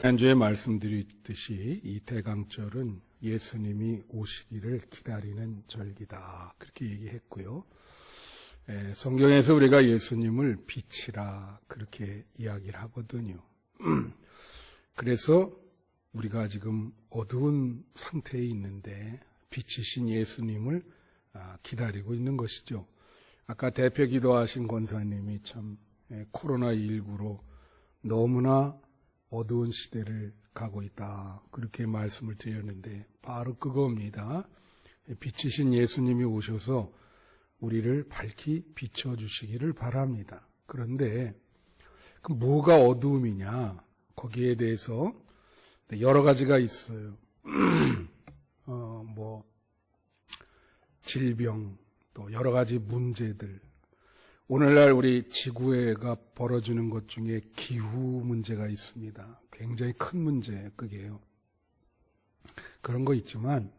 지난주에 말씀드렸듯이 이 대강절은 예수님이 오시기를 기다리는 절기다. 그렇게 얘기했고요. 성경에서 우리가 예수님을 빛이라 그렇게 이야기를 하거든요. 그래서 우리가 지금 어두운 상태에 있는데 빛이신 예수님을 기다리고 있는 것이죠. 아까 대표 기도하신 권사님이 참 코로나19로 너무나 어두운 시대를 가고 있다. 그렇게 말씀을 드렸는데 바로 그겁니다. 빛이신 예수님이 오셔서 우리를 밝히 비춰주시기를 바랍니다. 그런데 뭐가 어두움이냐? 거기에 대해서 여러 가지가 있어요. 질병, 또 여러 가지 문제들. 오늘날 우리 지구가 벌어지는 것 중에 기후 문제가 있습니다. 굉장히 큰 문제, 그게요. 그런 거 있지만,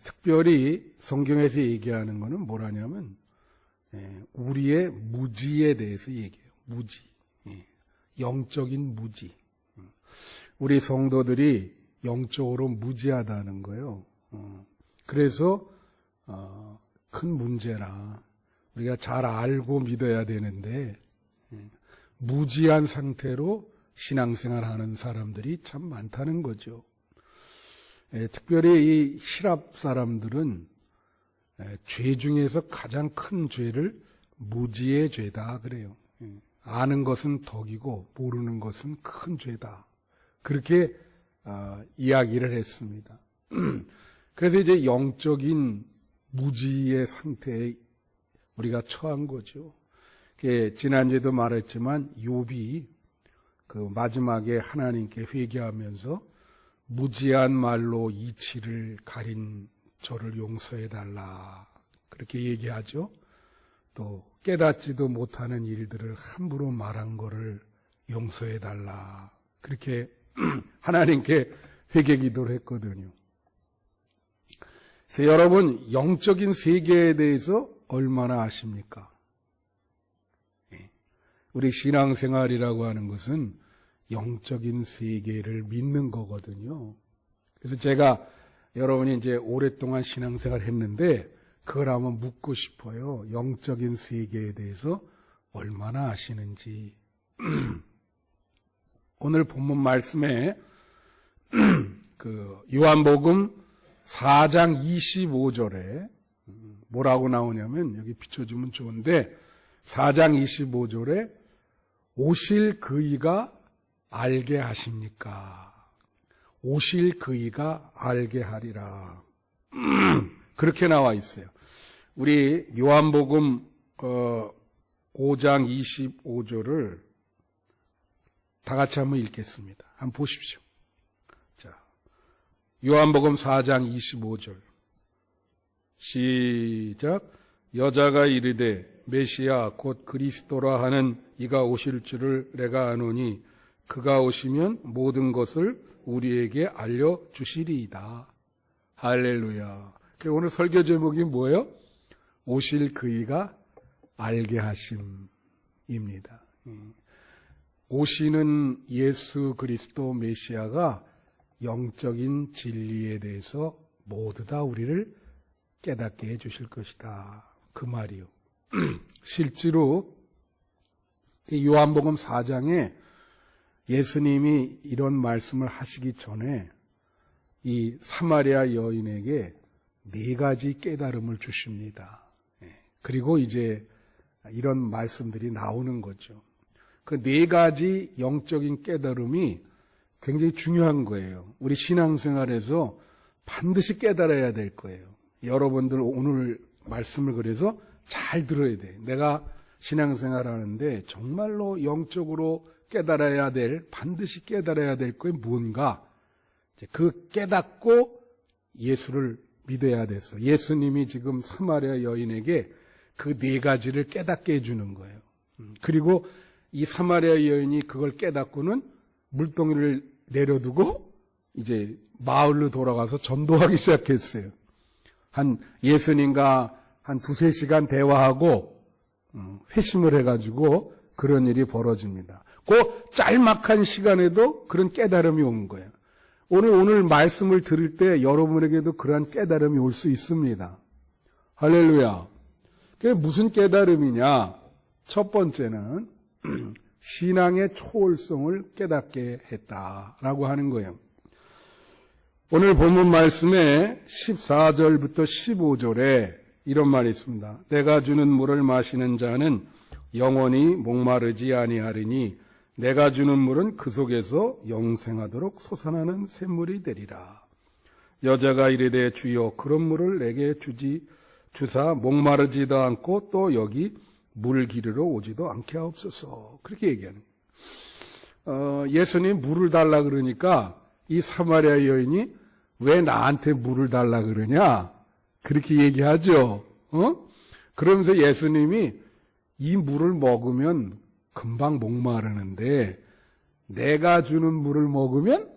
특별히 성경에서 얘기하는 거는 뭐라냐면, 우리의 무지에 대해서 얘기해요. 무지. 영적인 무지. 우리 성도들이 영적으로 무지하다는 거예요. 그래서, 큰 문제라. 우리가 잘 알고 믿어야 되는데 무지한 상태로 신앙생활 하는 사람들이 참 많다는 거죠. 특별히 이 히랍 사람들은 죄 중에서 가장 큰 죄를 무지의 죄다 그래요. 아는 것은 덕이고 모르는 것은 큰 죄다. 그렇게 이야기를 했습니다. 그래서 이제 영적인 무지의 상태에 우리가 처한 거죠. 지난주에도 말했지만 욥이 그 마지막에 하나님께 회개하면서 무지한 말로 이치를 가린 저를 용서해달라 그렇게 얘기하죠. 또 깨닫지도 못하는 일들을 함부로 말한 거를 용서해달라 그렇게 하나님께 회개 기도를 했거든요. 그래서 여러분 영적인 세계에 대해서 얼마나 아십니까? 우리 신앙생활이라고 하는 것은 영적인 세계를 믿는 거거든요. 그래서 제가 여러분이 이제 오랫동안 신앙생활 했는데 그걸 한번 묻고 싶어요. 영적인 세계에 대해서 얼마나 아시는지. 오늘 본문 말씀에 그 요한복음 4장 25절에 뭐라고 나오냐면 여기 비춰주면 좋은데 4장 25절에 오실 그이가 알게 하십니까? 오실 그이가 알게 하리라. 그렇게 나와 있어요. 우리 요한복음 5장 25절을 다 같이 한번 읽겠습니다. 한번 보십시오. 자, 요한복음 4장 25절 시작. 여자가 이르되 메시아 곧 그리스도라 하는 이가 오실 줄을 내가 아노니 그가 오시면 모든 것을 우리에게 알려주시리이다. 할렐루야. 오늘 설교 제목이 뭐예요? 오실 그이가 알게 하심입니다. 오시는 예수 그리스도 메시아가 영적인 진리에 대해서 모두 다 우리를 깨닫게 해주실 것이다. 그 말이요. 실제로 요한복음 4장에 예수님이 이런 말씀을 하시기 전에 이 사마리아 여인에게 4가지 깨달음을 주십니다. 그리고 이제 이런 말씀들이 나오는 거죠. 그 4가지 영적인 깨달음이 굉장히 중요한 거예요. 우리 신앙생활에서 반드시 깨달아야 될 거예요. 여러분들 오늘 말씀을 그래서 잘 들어야 돼. 내가 신앙생활 하는데 정말로 영적으로 깨달아야 될, 반드시 깨달아야 될 게 뭔가. 그 깨닫고 예수를 믿어야 돼서 예수님이 지금 사마리아 여인에게 그 4가지를 깨닫게 해주는 거예요. 그리고 이 사마리아 여인이 그걸 깨닫고는 물동이를 내려두고 이제 마을로 돌아가서 전도하기 시작했어요. 예수님과 한 2-3시간 대화하고 회심을 해가지고 그런 일이 벌어집니다. 그 짤막한 시간에도 그런 깨달음이 온 거예요. 오늘 말씀을 들을 때 여러분에게도 그러한 깨달음이 올 수 있습니다. 할렐루야. 그게 무슨 깨달음이냐? 첫 번째는 신앙의 초월성을 깨닫게 했다라고 하는 거예요. 오늘 본문 말씀에 14절부터 15절에 이런 말이 있습니다. 내가 주는 물을 마시는 자는 영원히 목마르지 아니하리니 내가 주는 물은 그 속에서 영생하도록 솟아나는 샘물이 되리라. 여자가 이르되 주여 그런 물을 내게 주사 목마르지도 않고 또 여기 물 기르러 오지도 않게 하옵소서. 그렇게 얘기하는 거예요. 예수님 물을 달라 그러니까 이 사마리아 여인이 왜 나한테 물을 달라 그러냐? 그렇게 얘기하죠. 그러면서 예수님이 이 물을 먹으면 금방 목마르는데 내가 주는 물을 먹으면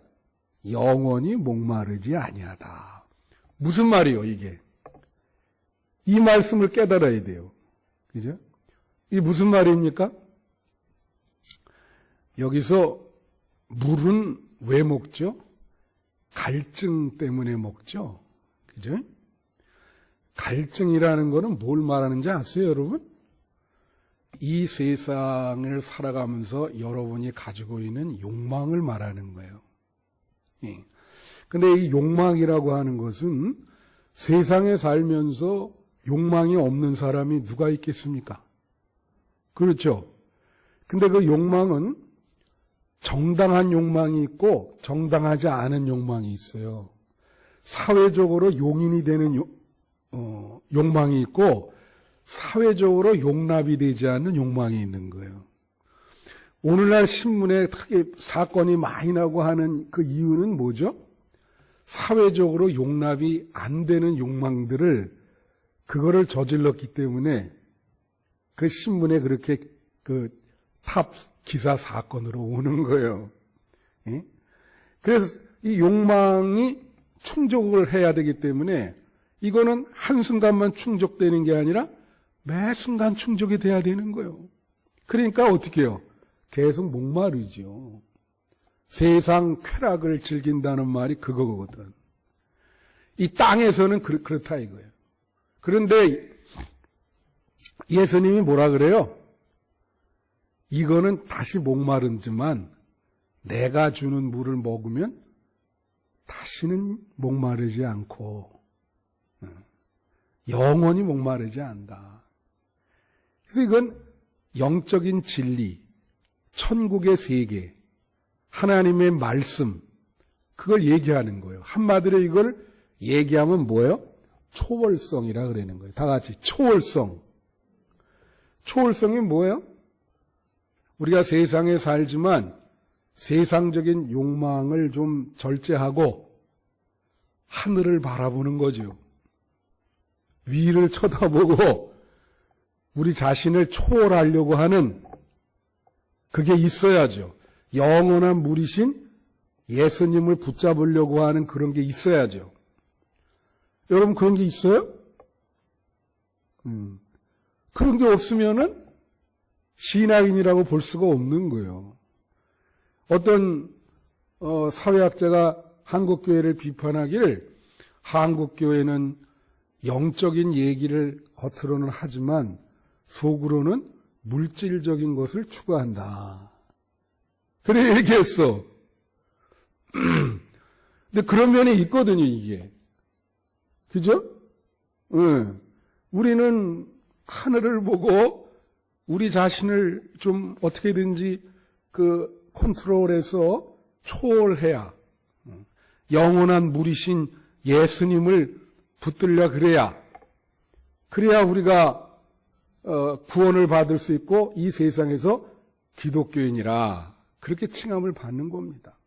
영원히 목마르지 아니하다. 무슨 말이요, 이게? 이 말씀을 깨달아야 돼요. 그죠? 이게 무슨 말입니까? 여기서 물은 왜 먹죠? 갈증 때문에 먹죠. 그죠? 갈증이라는 거는 뭘 말하는지 아세요, 여러분? 이 세상을 살아가면서 여러분이 가지고 있는 욕망을 말하는 거예요. 예. 근데 이 욕망이라고 하는 것은 세상에 살면서 욕망이 없는 사람이 누가 있겠습니까? 그렇죠? 근데 그 욕망은 정당한 욕망이 있고 정당하지 않은 욕망이 있어요. 사회적으로 용인이 되는 욕망이 있고 사회적으로 용납이 되지 않는 욕망이 있는 거예요. 오늘날 신문에 특히 사건이 많이 나고 하는 그 이유는 뭐죠? 사회적으로 용납이 안 되는 욕망들을 그거를 저질렀기 때문에 그 신문에 그렇게 그 탑 기사 사건으로 오는 거예요. 예? 그래서 이 욕망이 충족을 해야 되기 때문에 이거는 한순간만 충족되는 게 아니라 매 순간 충족이 돼야 되는 거예요. 그러니까 어떻게 해요? 계속 목마르죠. 세상 쾌락을 즐긴다는 말이 그거거든. 이 땅에서는 그렇다 이거예요. 그런데 예수님이 뭐라 그래요? 이거는 다시 목마르지만 내가 주는 물을 먹으면 다시는 목마르지 않고 영원히 목마르지 않다. 그래서 이건 영적인 진리, 천국의 세계, 하나님의 말씀, 그걸 얘기하는 거예요. 한마디로 이걸 얘기하면 뭐예요? 초월성이라 그러는 거예요. 다 같이 초월성. 초월성이 뭐예요? 우리가 세상에 살지만 세상적인 욕망을 좀 절제하고 하늘을 바라보는 거죠. 위를 쳐다보고 우리 자신을 초월하려고 하는 그게 있어야죠. 영원한 물이신 예수님을 붙잡으려고 하는 그런 게 있어야죠. 여러분 그런 게 있어요? 그런 게 없으면은 신앙인이라고 볼 수가 없는 거예요. 어떤 사회학자가 한국교회를 비판하기를 한국교회는 영적인 얘기를 겉으로는 하지만 속으로는 물질적인 것을 추구한다. 그래 얘기했어. 근데 그런 면이 있거든요, 이게. 그죠? 우리는 하늘을 보고 우리 자신을 좀 어떻게든지 그 컨트롤해서 초월해야 영원한 물이신 예수님을 붙들려 그래야 우리가 구원을 받을 수 있고 이 세상에서 기독교인이라 그렇게 칭함을 받는 겁니다.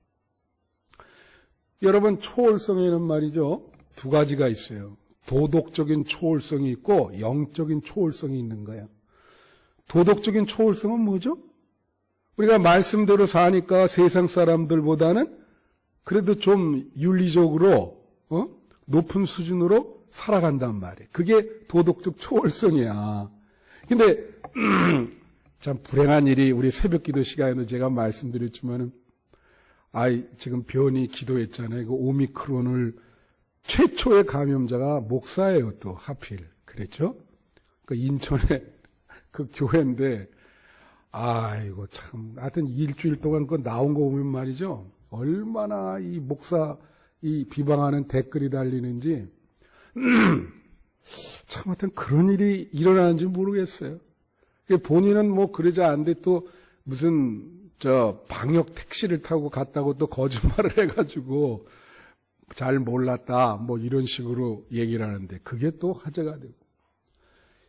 여러분 초월성에는 말이죠. 두 가지가 있어요. 도덕적인 초월성이 있고 영적인 초월성이 있는 거예요. 도덕적인 초월성은 뭐죠? 우리가 말씀대로 사니까 세상 사람들보다는 그래도 좀 윤리적으로 높은 수준으로 살아간단 말이에요. 그게 도덕적 초월성이야. 근데 참 불행한 일이 우리 새벽 기도 시간에도 제가 말씀드렸지만은, 지금 변이 기도했잖아요. 그 오미크론을 최초의 감염자가 목사예요, 또 하필. 그랬죠? 그 인천에 그 교회인데, 아이고, 참. 하여튼 일주일 동안 그 나온 거 보면 말이죠. 얼마나 이 목사, 이 비방하는 댓글이 달리는지, 참, 하여튼 그런 일이 일어나는지 모르겠어요. 본인은 뭐 그러지 않는데 또 무슨, 방역 택시를 타고 갔다고 또 거짓말을 해가지고 잘 몰랐다, 뭐 이런 식으로 얘기를 하는데 그게 또 화제가 되고.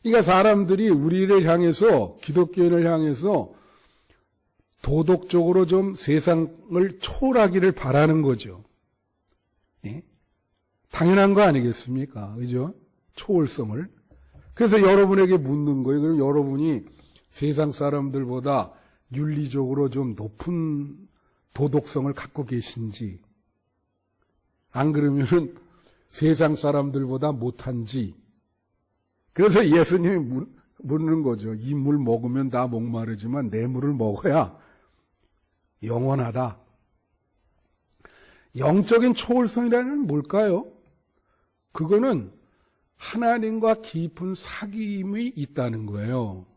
그러니까 사람들이 우리를 향해서, 기독교인을 향해서 도덕적으로 좀 세상을 초월하기를 바라는 거죠. 예? 당연한 거 아니겠습니까? 그죠? 초월성을. 그래서 여러분에게 묻는 거예요. 그럼 여러분이 세상 사람들보다 윤리적으로 좀 높은 도덕성을 갖고 계신지, 안 그러면은 세상 사람들보다 못한지. 그래서 예수님이 묻는 거죠. 이 물 먹으면 다 목마르지만 내 물을 먹어야 영원하다. 영적인 초월성이라는 뭘까요? 그거는 하나님과 깊은 사귐이 있다는 거예요.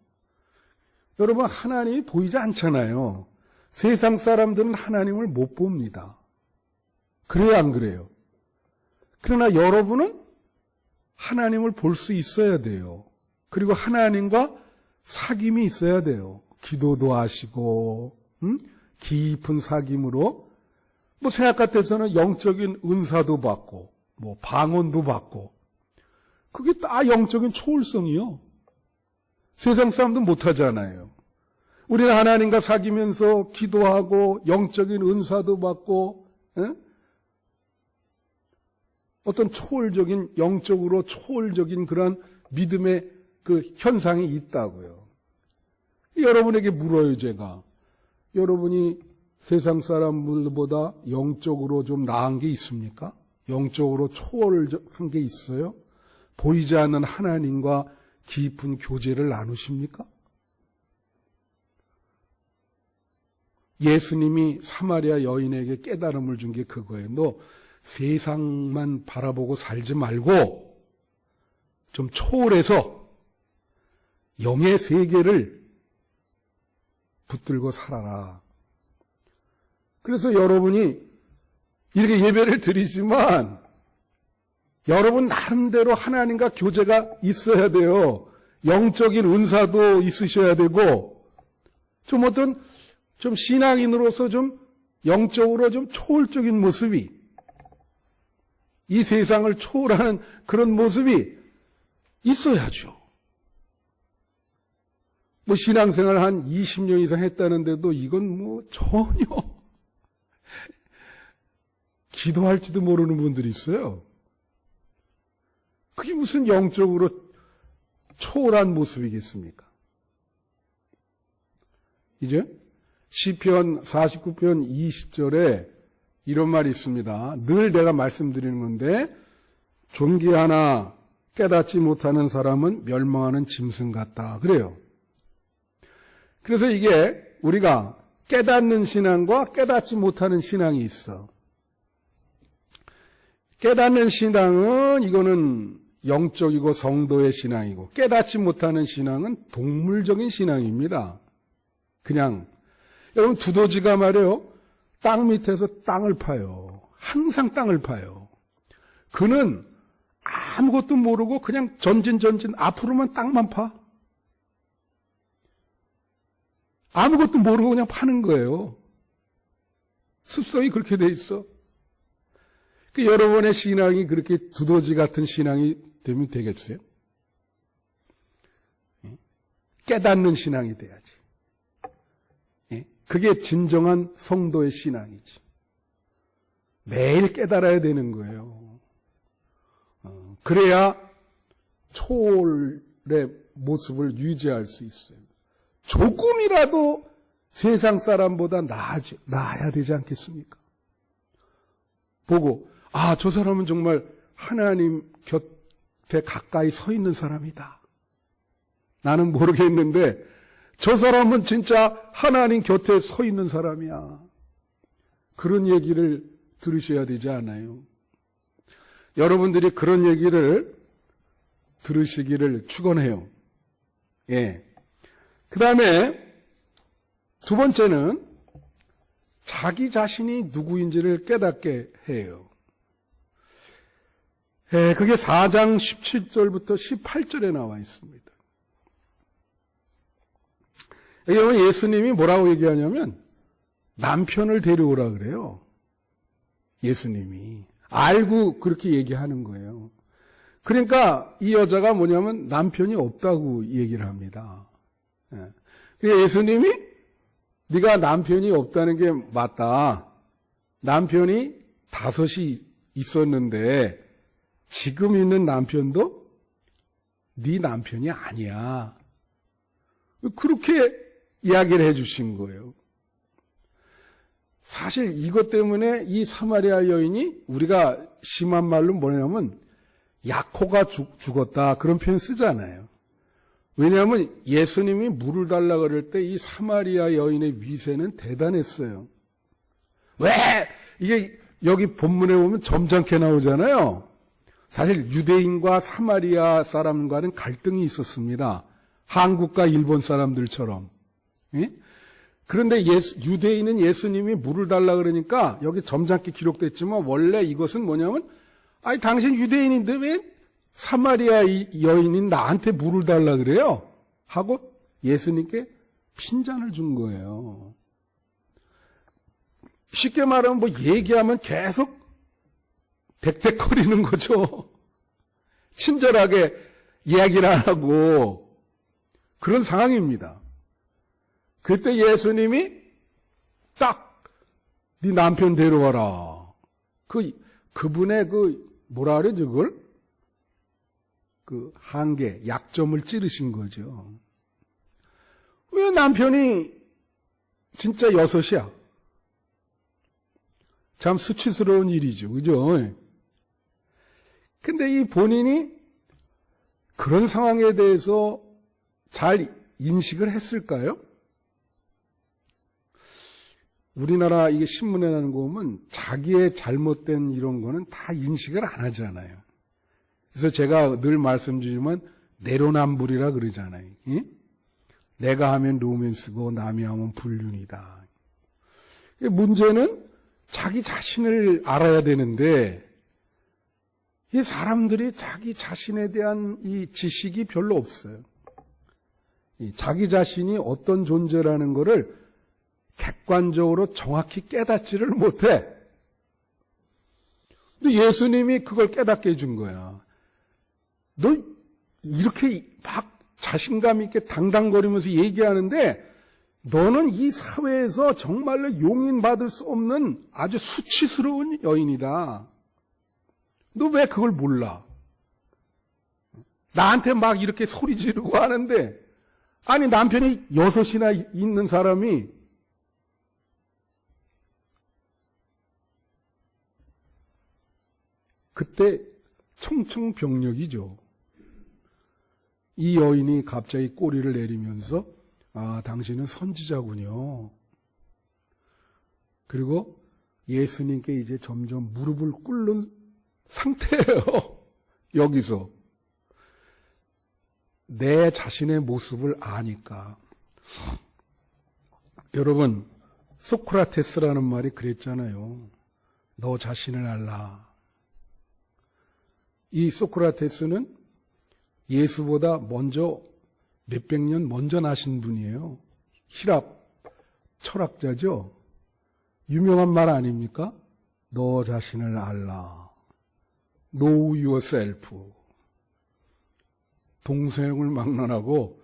여러분, 하나님이 보이지 않잖아요. 세상 사람들은 하나님을 못 봅니다. 그래요, 안 그래요? 그러나 여러분은 하나님을 볼 수 있어야 돼요. 그리고 하나님과 사귐이 있어야 돼요. 기도도 하시고, 깊은 사귐으로, 뭐 생각 같아서는 영적인 은사도 받고, 뭐 방언도 받고, 그게 다 영적인 초월성이요. 세상 사람도 못하잖아요. 우리는 하나님과 사귀면서 기도하고 영적인 은사도 받고, 어떤 초월적인, 영적으로 초월적인 그런 믿음의 그 현상이 있다고요. 여러분에게 물어요, 제가. 여러분이 세상 사람들보다 영적으로 좀 나은 게 있습니까? 영적으로 초월한 게 있어요? 보이지 않는 하나님과 깊은 교제를 나누십니까? 예수님이 사마리아 여인에게 깨달음을 준 게 그거예요. 너 세상만 바라보고 살지 말고 좀 초월해서 영의 세계를 붙들고 살아라. 그래서 여러분이 이렇게 예배를 드리지만 여러분 나름대로 하나님과 교제가 있어야 돼요. 영적인 은사도 있으셔야 되고, 좀 어떤, 좀 신앙인으로서 좀 영적으로 좀 초월적인 모습이, 이 세상을 초월하는 그런 모습이 있어야죠. 뭐 신앙생활 한 20년 이상 했다는데도 이건 뭐 전혀 기도할지도 모르는 분들이 있어요. 그게 무슨 영적으로 초월한 모습이겠습니까? 이제 시편 49편 20절에 이런 말이 있습니다. 늘 내가 말씀드리는 건데, 존귀하나 깨닫지 못하는 사람은 멸망하는 짐승 같다. 그래요. 그래서 이게 우리가 깨닫는 신앙과 깨닫지 못하는 신앙이 있어. 깨닫는 신앙은 이거는 영적이고 성도의 신앙이고, 깨닫지 못하는 신앙은 동물적인 신앙입니다. 그냥 여러분 두더지가 말이에요. 땅 밑에서 땅을 파요. 항상 땅을 파요. 그는 아무것도 모르고 그냥 전진 앞으로만 땅만 파. 아무것도 모르고 그냥 파는 거예요. 습성이 그렇게 돼 있어. 여러분의 신앙이 그렇게 두더지 같은 신앙이 되면 되겠어요? 깨닫는 신앙이 돼야지. 그게 진정한 성도의 신앙이지. 매일 깨달아야 되는 거예요. 그래야 초월의 모습을 유지할 수 있어요. 조금이라도 세상 사람보다 나아야 되지 않겠습니까? 보고, 저 사람은 정말 하나님 곁에 가까이 서 있는 사람이다. 나는 모르겠는데 저 사람은 진짜 하나님 곁에 서 있는 사람이야. 그런 얘기를 들으셔야 되지 않아요? 여러분들이 그런 얘기를 들으시기를 축원해요. 예. 그 다음에 두 번째는 자기 자신이 누구인지를 깨닫게 해요. 예, 그게 4장 17절부터 18절에 나와 있습니다. 여기 보면 예수님이 뭐라고 얘기하냐면 남편을 데려오라 그래요. 예수님이. 알고 그렇게 얘기하는 거예요. 그러니까 이 여자가 뭐냐면 남편이 없다고 얘기를 합니다. 예. 예수님이 네가 남편이 없다는 게 맞다. 남편이 5이 있었는데 지금 있는 남편도 네 남편이 아니야. 그렇게 이야기를 해 주신 거예요. 사실 이것 때문에 이 사마리아 여인이 우리가 심한 말로 뭐냐면 약호가 죽었다 그런 표현 쓰잖아요. 왜냐하면 예수님이 물을 달라 그럴 때 이 사마리아 여인의 위세는 대단했어요. 왜? 이게 여기 본문에 보면 점잖게 나오잖아요. 사실 유대인과 사마리아 사람과는 갈등이 있었습니다. 한국과 일본 사람들처럼. 예? 그런데 유대인은 예수님이 물을 달라 그러니까 여기 점잖게 기록됐지만 원래 이것은 뭐냐면 아니 당신 유대인인데 왜 사마리아 여인인 나한테 물을 달라 그래요? 하고 예수님께 핀잔을 준 거예요. 쉽게 말하면 뭐 얘기하면 계속 백백거리는 거죠. 친절하게 이야기를 안 하고 그런 상황입니다. 그때 예수님이 딱 네 남편 데려와라. 그분의 뭐라 그래 그걸? 그 한계, 약점을 찌르신 거죠. 왜 남편이 진짜 6이야? 참 수치스러운 일이죠. 그죠? 근데 이 본인이 그런 상황에 대해서 잘 인식을 했을까요? 우리나라 이게 신문에 나는 거 보면 자기의 잘못된 이런 거는 다 인식을 안 하잖아요. 그래서 제가 늘 말씀드리지만 내로남불이라 그러잖아요. 예? 내가 하면 로맨스고 남이 하면 불륜이다. 문제는 자기 자신을 알아야 되는데 이 사람들이 자기 자신에 대한 이 지식이 별로 없어요. 자기 자신이 어떤 존재라는 것을 객관적으로 정확히 깨닫지를 못해. 근데 예수님이 그걸 깨닫게 해준 거야. 너 이렇게 막 자신감 있게 당당거리면서 얘기하는데 너는 이 사회에서 정말로 용인받을 수 없는 아주 수치스러운 여인이다. 너 왜 그걸 몰라? 나한테 막 이렇게 소리 지르고 하는데 아니 남편이 6이나 있는 사람이 그때 청청병력이죠. 이 여인이 갑자기 꼬리를 내리면서 아, 당신은 선지자군요. 그리고 예수님께 이제 점점 무릎을 꿇는 상태예요. 여기서. 내 자신의 모습을 아니까. 여러분, 소크라테스라는 말이 그랬잖아요. 너 자신을 알라. 이 소크라테스는 예수보다 먼저 몇백 년 먼저 나신 분이에요. 히랍 철학자죠. 유명한 말 아닙니까? 너 자신을 알라. Know yourself. 동서양을 막론하고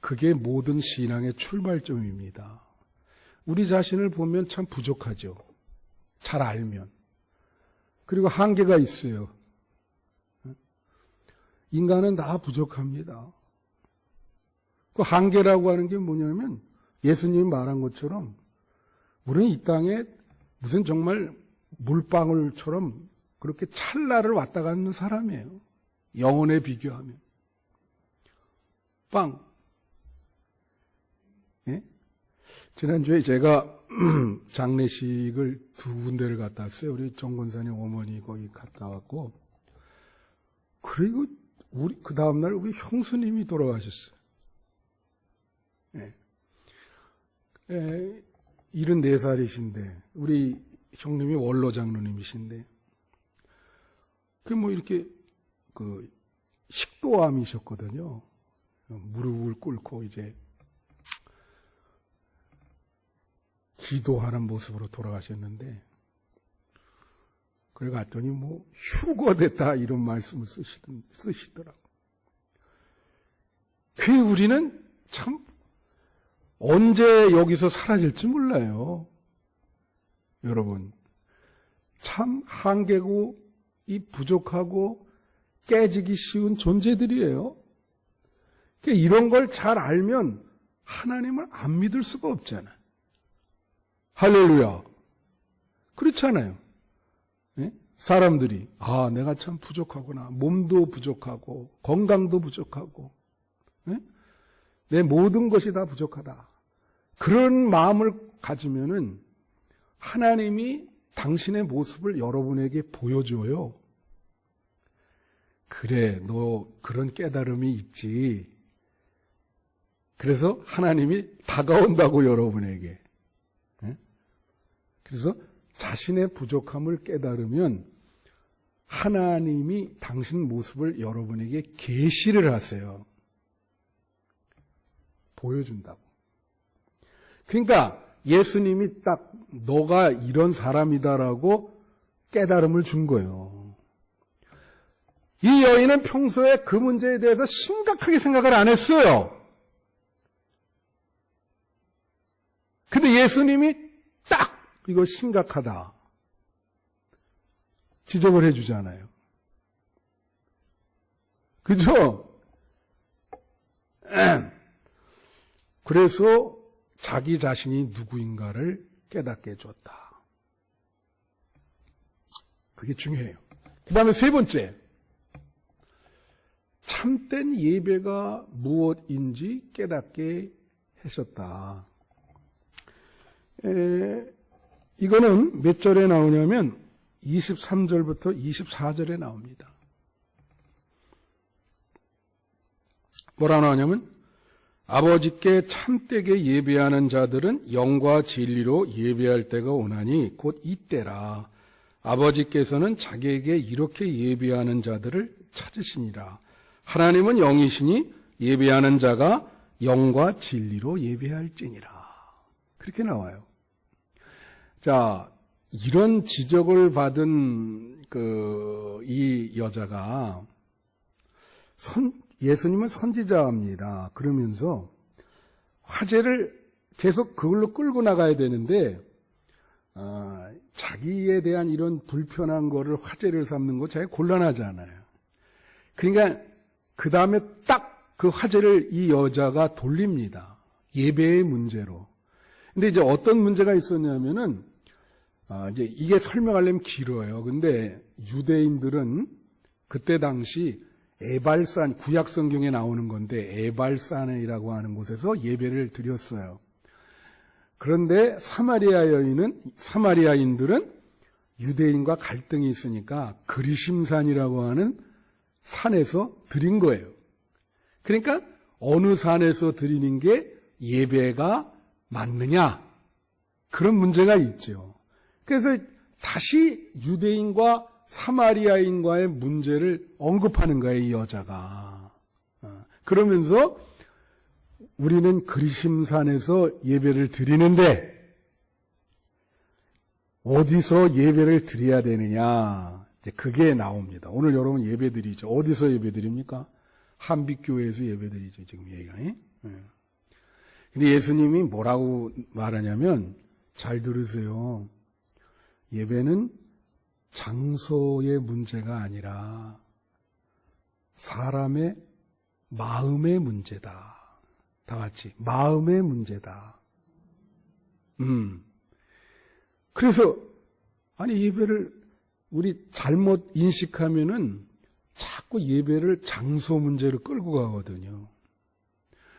그게 모든 신앙의 출발점입니다. 우리 자신을 보면 참 부족하죠. 잘 알면. 그리고 한계가 있어요. 인간은 다 부족합니다. 그 한계라고 하는 게 뭐냐면 예수님이 말한 것처럼 우리는 이 땅에 무슨 정말 물방울처럼 그렇게 찰나를 왔다 갔는 사람이에요. 영혼에 비교하면. 빵. 지난주에 제가 장례식을 두 군데를 갔다 왔어요. 우리 정권사님 어머니 거기 갔다 왔고, 그리고 그 다음날 우리 형수님이 돌아가셨어요. 예. 74살이신데, 우리 형님이 원로장로님이신데, 이렇게, 식도암이셨거든요. 무릎을 꿇고 이제, 기도하는 모습으로 돌아가셨는데, 그래 갔더니 휴거됐다 이런 말씀을 쓰시더라고. 우리는 참 언제 여기서 사라질지 몰라요. 여러분, 참 한계고 이 부족하고 깨지기 쉬운 존재들이에요. 이런 걸 잘 알면 하나님을 안 믿을 수가 없잖아요. 할렐루야. 그렇잖아요. 예? 사람들이 내가 참 부족하구나. 몸도 부족하고 건강도 부족하고 내 모든 것이 다 부족하다. 그런 마음을 가지면은 하나님이 당신의 모습을 여러분에게 보여줘요. 그래, 너 그런 깨달음이 있지. 그래서 하나님이 다가온다고 여러분에게. 그래서 자신의 부족함을 깨달으면 하나님이 당신 모습을 여러분에게 계시를 하세요. 보여준다고. 그러니까 예수님이 딱 너가 이런 사람이다라고 깨달음을 준 거예요. 이 여인은 평소에 그 문제에 대해서 심각하게 생각을 안 했어요. 근데 예수님이 딱 이거 심각하다 지적을 해주잖아요. 그죠? 그래서 자기 자신이 누구인가를 깨닫게 해줬다. 그게 중요해요. 그 다음에 세 번째, 참된 예배가 무엇인지 깨닫게 하셨다. 이거는 몇 절에 나오냐면 23절부터 24절에 나옵니다. 뭐라 나오냐면 아버지께 참되게 예배하는 자들은 영과 진리로 예배할 때가 오나니 곧 이때라. 아버지께서는 자기에게 이렇게 예배하는 자들을 찾으시니라. 하나님은 영이시니 예배하는 자가 영과 진리로 예배할지니라. 그렇게 나와요. 자, 이런 지적을 받은 이 여자가 예수님은 선지자입니다. 그러면서 화제를 계속 그걸로 끌고 나가야 되는데 자기에 대한 이런 불편한 거를 화제를 삼는 거 자기 곤란하잖아요. 그러니까 그 다음에 딱 그 화제를 이 여자가 돌립니다. 예배의 문제로. 근데 이제 어떤 문제가 있었냐면은 이제 이게 설명하려면 길어요. 근데 유대인들은 그때 당시 에발산, 구약 성경에 나오는 건데 에발산이라고 하는 곳에서 예배를 드렸어요. 그런데 사마리아인들은 유대인과 갈등이 있으니까 그리심산이라고 하는 산에서 드린 거예요. 그러니까 어느 산에서 드리는 게 예배가 맞느냐? 그런 문제가 있죠. 그래서 다시 유대인과 사마리아인과의 문제를 언급하는 거예요, 이 여자가. 그러면서 우리는 그리심산에서 예배를 드리는데 어디서 예배를 드려야 되느냐? 이제 그게 나옵니다. 오늘 여러분 예배 드리죠. 어디서 예배 드립니까? 한빛교회에서 예배 드리죠, 지금 얘기가. 근데 예수님이 뭐라고 말하냐면, 잘 들으세요. 예배는 장소의 문제가 아니라 사람의 마음의 문제다. 다 같이 마음의 문제다. 그래서 예배를 우리 잘못 인식하면은 자꾸 예배를 장소 문제로 끌고 가거든요.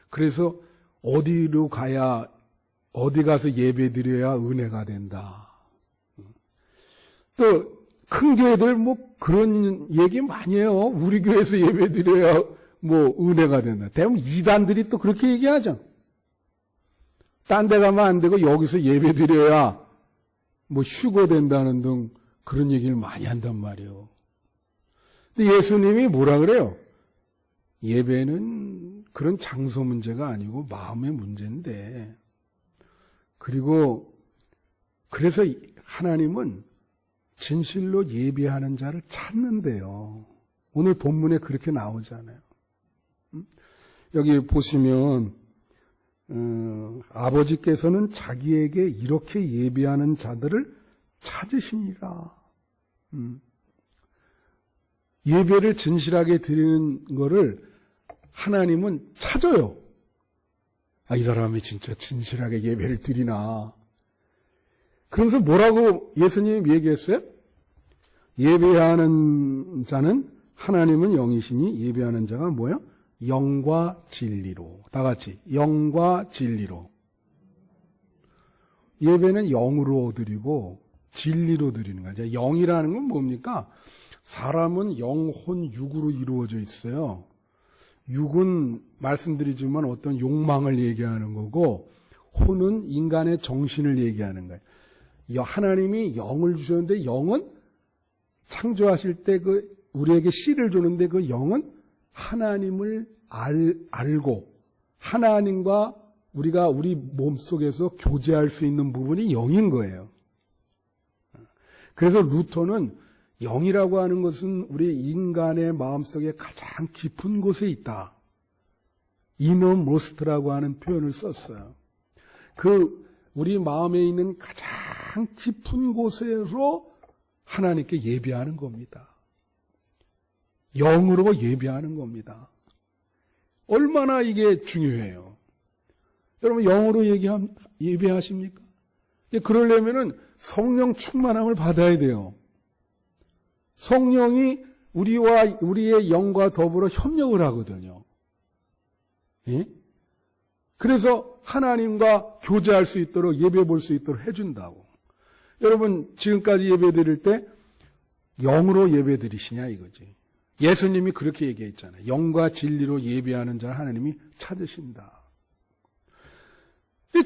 그래서 어디로 가야 어디 가서 예배 드려야 은혜가 된다. 또 큰 교회들 뭐 그런 얘기 많이 해요. 우리 교회에서 예배 드려야 뭐 은혜가 된다. 대부분 이단들이 또 그렇게 얘기하죠. 딴 데 가면 안 되고 여기서 예배 드려야 뭐 휴거 된다는 등 그런 얘기를 많이 한단 말이에요. 근데 예수님이 뭐라 그래요? 예배는 그런 장소 문제가 아니고 마음의 문제인데, 그리고 그래서 하나님은 진실로 예배하는 자를 찾는데요. 오늘 본문에 그렇게 나오잖아요. 여기 보시면 아버지께서는 자기에게 이렇게 예배하는 자들을 찾으시니라. 예배를 진실하게 드리는 거를 하나님은 찾아요. 아, 이 사람이 진짜 진실하게 예배를 드리나. 그러면서 뭐라고 예수님이 얘기했어요? 예배하는 자는 하나님은 영이시니 예배하는 자가 뭐예요? 영과 진리로. 다 같이 영과 진리로. 예배는 영으로 드리고 진리로 드리는 거죠. 영이라는 건 뭡니까? 사람은 영, 혼, 육으로 이루어져 있어요. 육은 말씀드리지만 어떤 욕망을 얘기하는 거고, 혼은 인간의 정신을 얘기하는 거예요. 하나님이 영을 주셨는데, 영은 창조하실 때 우리에게 씨를 주는데, 그 영은 하나님을 알고 하나님과 우리가 우리 몸속에서 교제할 수 있는 부분이 영인 거예요. 그래서 루터는 영이라고 하는 것은 우리 인간의 마음속에 가장 깊은 곳에 있다. 이너모스트라고 하는 표현을 썼어요. 우리 마음에 있는 가장 깊은 곳으로 하나님께 예배하는 겁니다. 영으로 예배하는 겁니다. 얼마나 이게 중요해요. 여러분 영으로 예배하십니까? 그러려면은 성령 충만함을 받아야 돼요. 성령이 우리의 영과 더불어 협력을 하거든요. 예? 그래서 하나님과 교제할 수 있도록 예배 볼 수 있도록 해준다고. 여러분 지금까지 예배 드릴 때 영으로 예배 드리시냐 이거지. 예수님이 그렇게 얘기했잖아요. 영과 진리로 예배하는 자를 하나님이 찾으신다.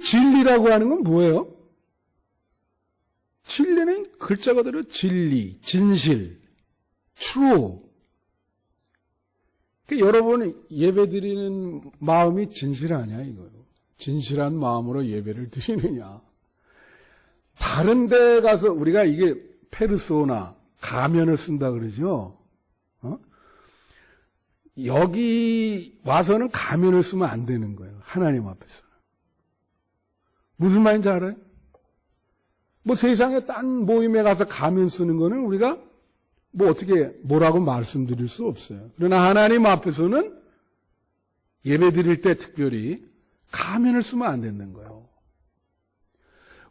진리라고 하는 건 뭐예요? 진리는 글자 그대로 진리, 진실, true. 그러니까 여러분 예배 드리는 마음이 진실하냐 이거예요. 진실한 마음으로 예배를 드리느냐. 다른 데 가서 우리가 이게 페르소나, 가면을 쓴다 그러죠. 여기 와서는 가면을 쓰면 안 되는 거예요. 하나님 앞에서. 무슨 말인지 알아요? 뭐 세상에 딴 모임에 가서 가면 쓰는 거는 우리가 뭐 어떻게 뭐라고 말씀드릴 수 없어요. 그러나 하나님 앞에서는 예배 드릴 때 특별히 가면을 쓰면 안 되는 거예요.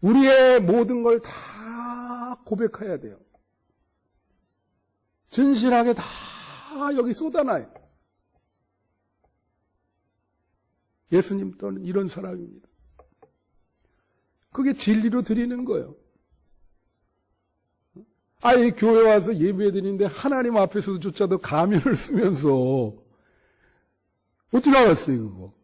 우리의 모든 걸 다 고백해야 돼요. 진실하게 다 여기 쏟아놔요. 예수님 또는 이런 사람입니다. 그게 진리로 드리는 거예요. 아예 교회 와서 예배 드리는데 하나님 앞에서조차도 가면을 쓰면서 어떻게 알았어요 그거.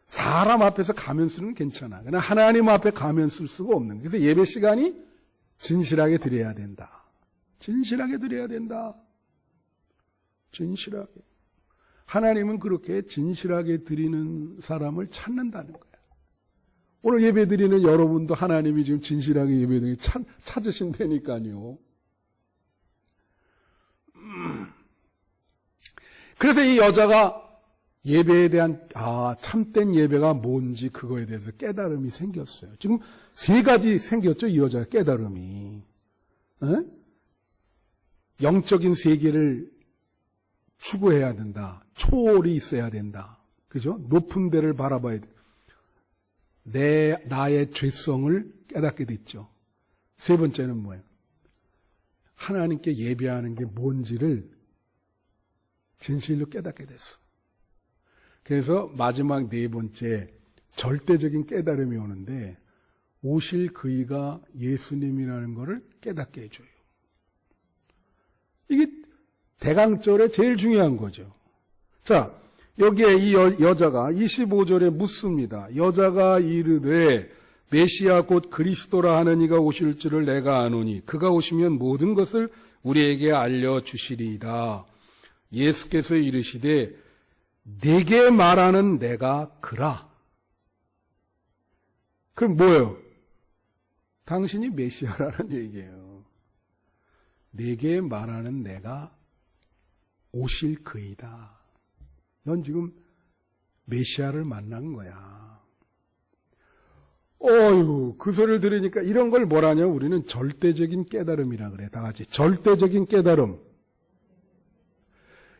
사람 앞에서 가면 쓰는 건 괜찮아. 그러나 하나님 앞에 가면 쓸 수가 없는 거예요. 그래서 예배 시간이 진실하게 드려야 된다. 진실하게 드려야 된다. 진실하게. 하나님은 그렇게 진실하게 드리는 사람을 찾는다는 거예요. 오늘 예배 드리는 여러분도 하나님이 지금 진실하게 예배 드리는 찾으신다니까요. 그래서 이 여자가 예배에 대한 참된 예배가 뭔지 그거에 대해서 깨달음이 생겼어요. 지금 세 가지 생겼죠. 이 여자가 깨달음이. 영적인 세계를 추구해야 된다. 초월이 있어야 된다. 그죠? 높은 데를 바라봐야 돼. 나의 죄성을 깨닫게 됐죠. 세 번째는 뭐예요? 하나님께 예배하는 게 뭔지를 진실로 깨닫게 됐어. 그래서 마지막 네 번째, 절대적인 깨달음이 오는데 오실 그이가 예수님이라는 것을 깨닫게 해줘요. 이게 대강절에 제일 중요한 거죠. 자, 여기에 이 여자가 25절에 묻습니다. 여자가 이르되 메시아 곧 그리스도라 하는 이가 오실 줄을 내가 아노니 그가 오시면 모든 것을 우리에게 알려주시리이다. 예수께서 이르시되 내게 말하는 내가 그라. 그럼 뭐예요? 당신이 메시아라는 얘기예요. 내게 말하는 내가 오실 그이다. 넌 지금 메시아를 만난 거야. 어휴, 그 소리를 들으니까 이런 걸 뭐라냐? 우리는 절대적인 깨달음이라 그래. 다 같이. 절대적인 깨달음.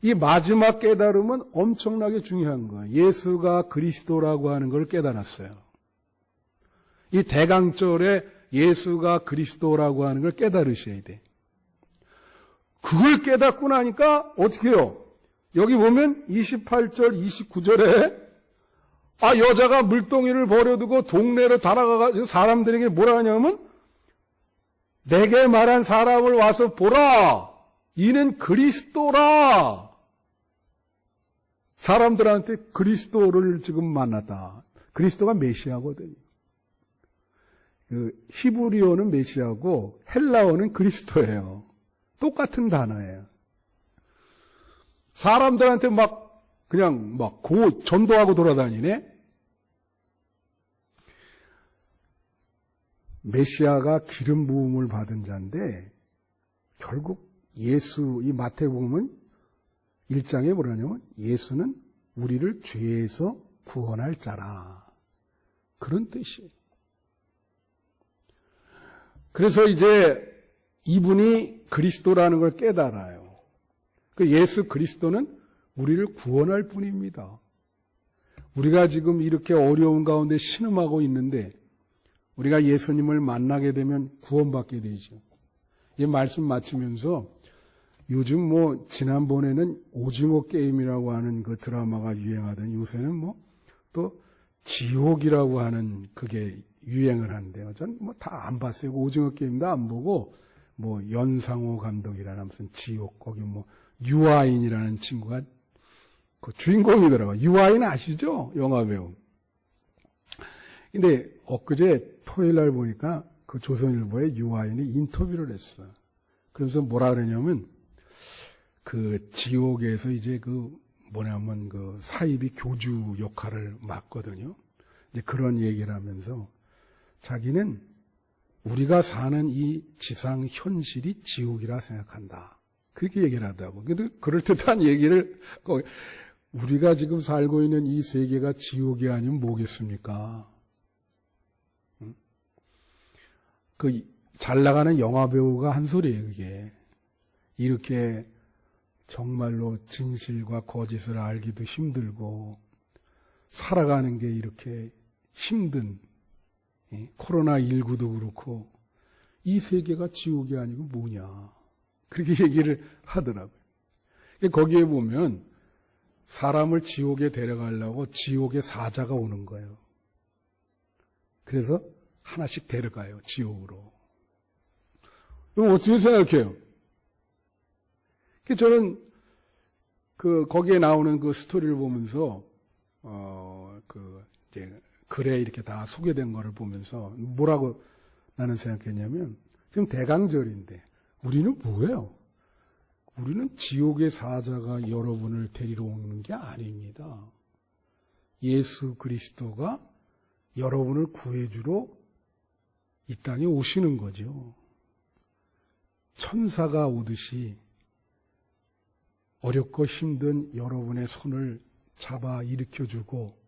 이 마지막 깨달음은 엄청나게 중요한 거예요. 예수가 그리스도라고 하는 걸 깨달았어요. 이 대강절에 예수가 그리스도라고 하는 걸 깨달으셔야 돼. 그걸 깨닫고 나니까 어떻게 해요? 여기 보면 28절, 29절에 여자가 물동이를 버려두고 동네로 달아가가지고 사람들에게 뭐라 하냐면 내게 말한 사람을 와서 보라. 이는 그리스도라. 사람들한테 그리스도를 지금 만났다. 그리스도가 메시아거든요. 그 히브리어는 메시아고 헬라어는 그리스도예요. 똑같은 단어예요. 사람들한테 그냥 전도하고 돌아다니네? 메시아가 기름 부음을 받은 자인데, 결국 예수, 이 마태복음은 1장에 뭐라냐면, 예수는 우리를 죄에서 구원할 자라. 그런 뜻이에요. 그래서 이제 이분이 그리스도라는 걸 깨달아요. 그 예수 그리스도는 우리를 구원할 분입니다. 우리가 지금 이렇게 어려운 가운데 신음하고 있는데 우리가 예수님을 만나게 되면 구원받게 되죠. 이 말씀 마치면서 요즘 지난번에는 오징어 게임이라고 하는 그 드라마가 유행하던 요새는 또 지옥이라고 하는 그게 유행을 한대요. 전 다 안 봤어요. 오징어 게임도 안 보고 연상호 감독이라는 무슨 지옥 거기 유아인이라는 친구가 그 주인공이더라고요. 유아인 아시죠? 영화배우. 근데 엊그제 토요일 날 보니까 그 조선일보에 유아인이 인터뷰를 했어요. 그래서 뭐라 그러냐면 그 지옥에서 이제 그 사입이 교주 역할을 맡거든요. 이제 그런 얘기를 하면서 자기는 우리가 사는 이 지상 현실이 지옥이라 생각한다. 그렇게 얘기를 하더라고. 근데 그럴듯한 얘기를, 우리가 지금 살고 있는 이 세계가 지옥이 아니면 뭐겠습니까? 그 잘 나가는 영화배우가 한 소리예요, 그게. 이렇게 정말로 진실과 거짓을 알기도 힘들고, 살아가는 게 이렇게 힘든, 코로나19도 그렇고 이 세계가 지옥이 아니고 뭐냐 그렇게 얘기를 하더라고요. 거기에 보면 사람을 지옥에 데려가려고 지옥의 사자가 오는 거예요. 그래서 하나씩 데려가요, 지옥으로. 그럼 어떻게 생각해요? 저는 거기에 나오는 그 스토리를 보면서 이제 글에 이렇게 다 소개된 거를 보면서 뭐라고 나는 생각했냐면 지금 대강절인데 우리는 뭐예요? 우리는 지옥의 사자가 여러분을 데리러 오는 게 아닙니다. 예수 그리스도가 여러분을 구해주러 이 땅에 오시는 거죠. 천사가 오듯이 어렵고 힘든 여러분의 손을 잡아 일으켜주고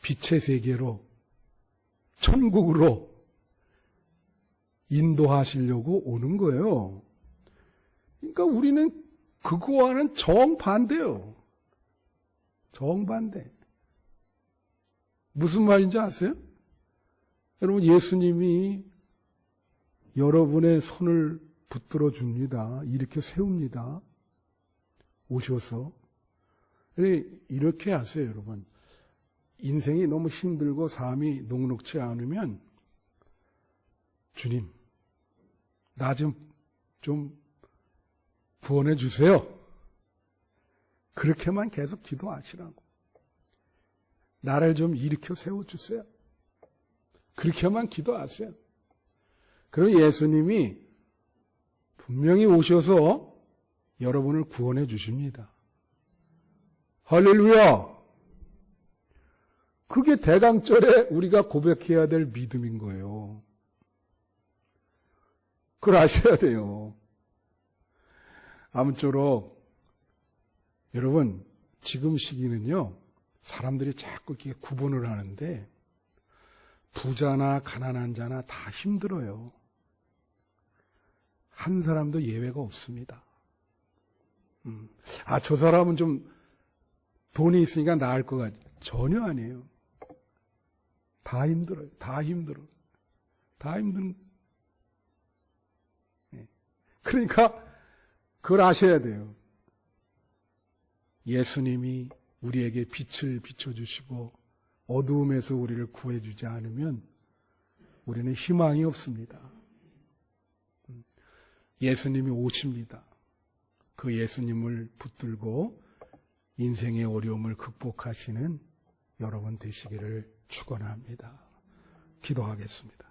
빛의 세계로 천국으로 인도하시려고 오는 거예요. 그러니까 우리는 그거와는 정반대요. 정반대. 무슨 말인지 아세요? 여러분, 예수님이 여러분의 손을 붙들어 줍니다. 이렇게 세웁니다. 오셔서. 이렇게 하세요, 여러분. 인생이 너무 힘들고 삶이 녹록치 않으면 주님, 나 좀 구원해 주세요. 그렇게만 계속 기도하시라고. 나를 좀 일으켜 세워주세요. 그렇게만 기도하세요. 그럼 예수님이 분명히 오셔서 여러분을 구원해 주십니다. 할렐루야! 그게 대강절에 우리가 고백해야 될 믿음인 거예요. 그걸 아셔야 돼요. 아무쪼록 여러분, 지금 시기는요, 사람들이 자꾸 이렇게 구분을 하는데 부자나 가난한 자나 다 힘들어요. 한 사람도 예외가 없습니다. 저 사람은 좀 돈이 있으니까 나을 것 같아. 전혀 아니에요. 다 힘들어요. 다 힘들어. 다 힘든. 그러니까 그걸 아셔야 돼요. 예수님이 우리에게 빛을 비춰주시고 어두움에서 우리를 구해주지 않으면 우리는 희망이 없습니다. 예수님이 오십니다. 그 예수님을 붙들고 인생의 어려움을 극복하시는 여러분 되시기를 축원합니다. 기도하겠습니다.